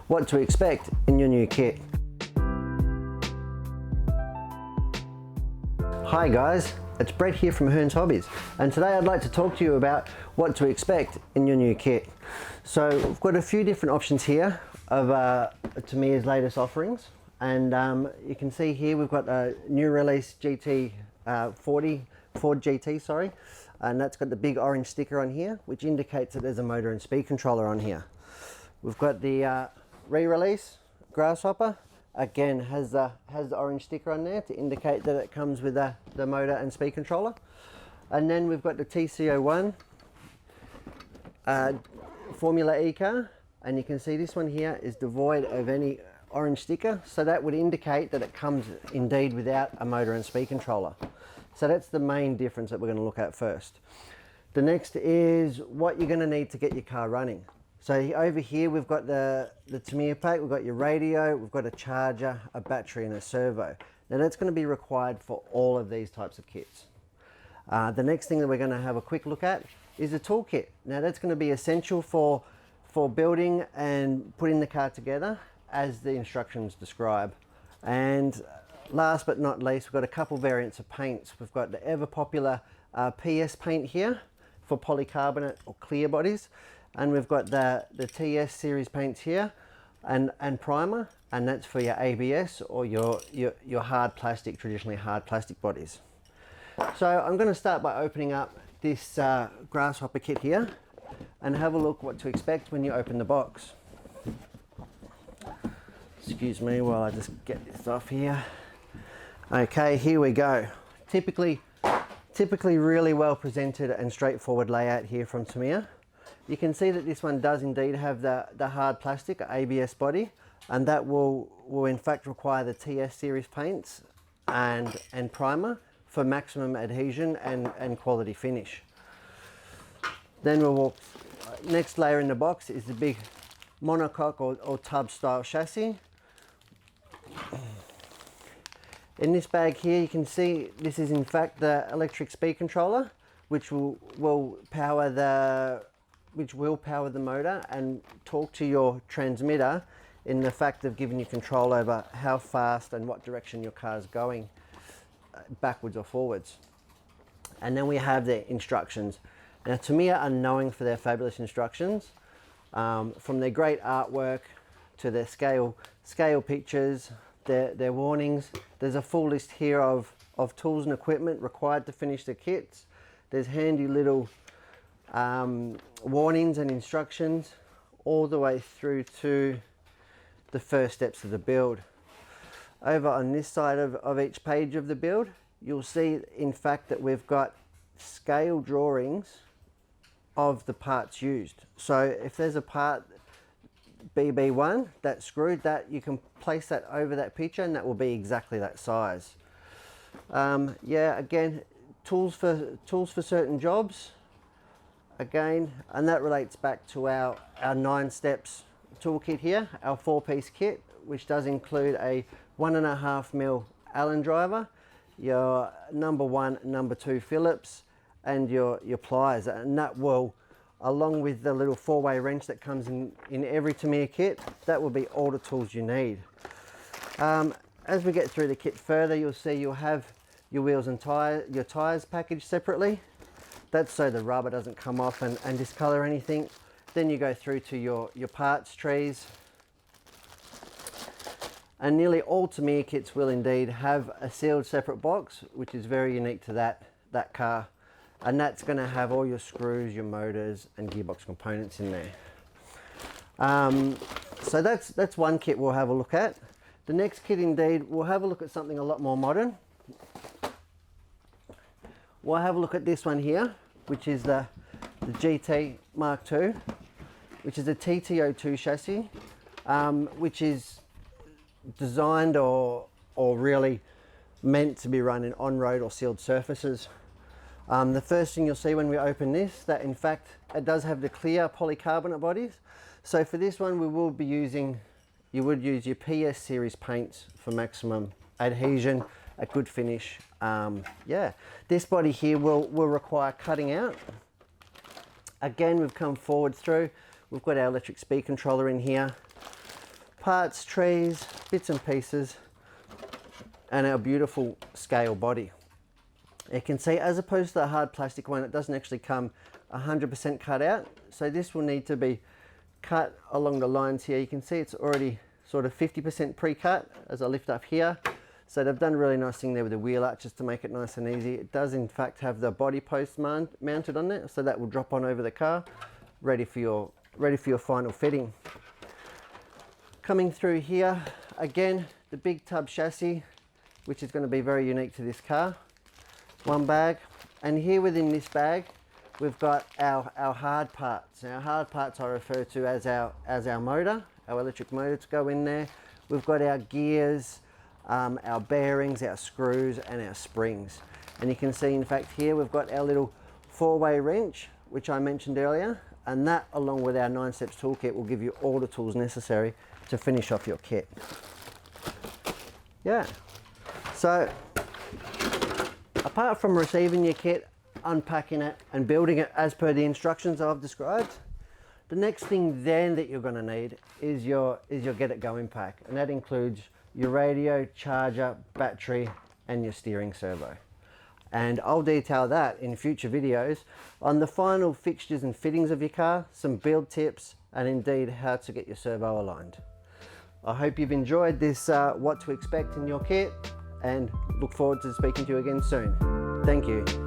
what to expect in your new kit. Hi guys, it's Brett here from Hearns Hobbies, and today I'd like to talk to you about what to expect in your new kit. So we've got a few different options here of Tamiya's latest offerings, and you can see here we've got a new release GT 40 Ford GT, sorry, and that's got the big orange sticker on here which indicates that there's a motor and speed controller on here. We've got the re-release Grasshopper, again has the orange sticker on there to indicate that it comes with the motor and speed controller. And then we've got the TC01 Formula E car, and you can see this one here is devoid of any orange sticker, so that would indicate that it comes indeed without a motor and speed controller. So that's the main difference that we're going to look at first. The next is what you're going to need to get your car running. So over here we've got the Tamiya pack, we've got your radio, we've got a charger, a battery and a servo. Now that's going to be required for all of these types of kits. The next thing that we're going to have a quick look at is a toolkit. Now that's going to be essential for building and putting the car together as the instructions describe. And last but not least, we've got a couple variants of paints. We've got the ever popular PS paint here for polycarbonate or clear bodies. And we've got the TS series paints here and primer, and that's for your ABS or your hard plastic, traditionally hard plastic bodies. So I'm going to start by opening up this Grasshopper kit here and have a look what to expect when you open the box. Excuse me while I just get this off here. Okay, here we go. Typically really well presented and straightforward layout here from Tamiya. You can see that this one does indeed have the hard plastic ABS body, and that will in fact require the TS series paints and primer for maximum adhesion and quality finish. Then next layer in the box is the big monocoque or tub style chassis. In this bag here you can see this is in fact the electric speed controller, which will power the motor and talk to your transmitter in the fact of giving you control over how fast and what direction your car is going, backwards or forwards. And then we have the instructions. Now Tamiya are known for their fabulous instructions, from their great artwork to their scale pictures, their warnings. There's a full list here of tools and equipment required to finish the kits. There's handy little warnings and instructions all the way through to the first steps of the build. Over on this side of each page of the build, you'll see in fact that we've got scale drawings of the parts used. So if there's a part BB1 that's screwed, that you can place that over that picture and that will be exactly that size. Yeah, again, tools for certain jobs. Again, and that relates back to our 9 steps toolkit here, our 4-piece kit, which does include a 1.5mm Allen driver, your number 1, number 2 Phillips, and your pliers, and that will, along with the little 4-way wrench that comes in every Tamiya kit, that will be all the tools you need. As we get through the kit further, you'll see you'll have your wheels and your tires packaged separately. That's so the rubber doesn't come off and discolor anything. Then you go through to your parts trees. And nearly all Tamiya kits will indeed have a sealed separate box, which is very unique to that car. And that's going to have all your screws, your motors and gearbox components in there. So that's one kit we'll have a look at. The next kit indeed, we'll have a look at something a lot more modern. We'll have a look at this one here, which is the GT Mark II, which is a TT02 chassis, which is designed or really meant to be run in on-road or sealed surfaces. The first thing you'll see when we open this, that in fact it does have the clear polycarbonate bodies. So for this one you would use your PS series paints for maximum adhesion, a good finish. Yeah, this body here will require cutting out. Again, we've come forward through, we've got our electric speed controller in here. parts, trees, bits and pieces, and our beautiful scale body. You can see, as opposed to the hard plastic one, it doesn't actually come 100% cut out. So this will need to be cut along the lines here. You can see it's already sort of 50% pre-cut as I lift up here. So they've done a really nice thing there with the wheel arches to make it nice and easy. It does in fact have the body post mounted on there, so that will drop on over the car, ready for your final fitting. Coming through here, again, the big tub chassis, which is going to be very unique to this car. One bag, and here within this bag we've got our hard parts. Our hard parts I refer to as our motor, our electric motor to go in there. We've got our gears, our bearings, our screws and our springs. And you can see in fact here we've got our little 4-way wrench, which I mentioned earlier, and that along with our 9 steps toolkit will give you all the tools necessary to finish off your kit. Yeah, so apart from receiving your kit, unpacking it and building it as per the instructions I've described, the next thing then that you're going to need is your get it going pack, and that includes your radio, charger, battery and your steering servo. And I'll detail that in future videos on the final fixtures and fittings of your car, some build tips and indeed how to get your servo aligned. I hope you've enjoyed this what to expect in your kit, and look forward to speaking to you again soon. Thank you.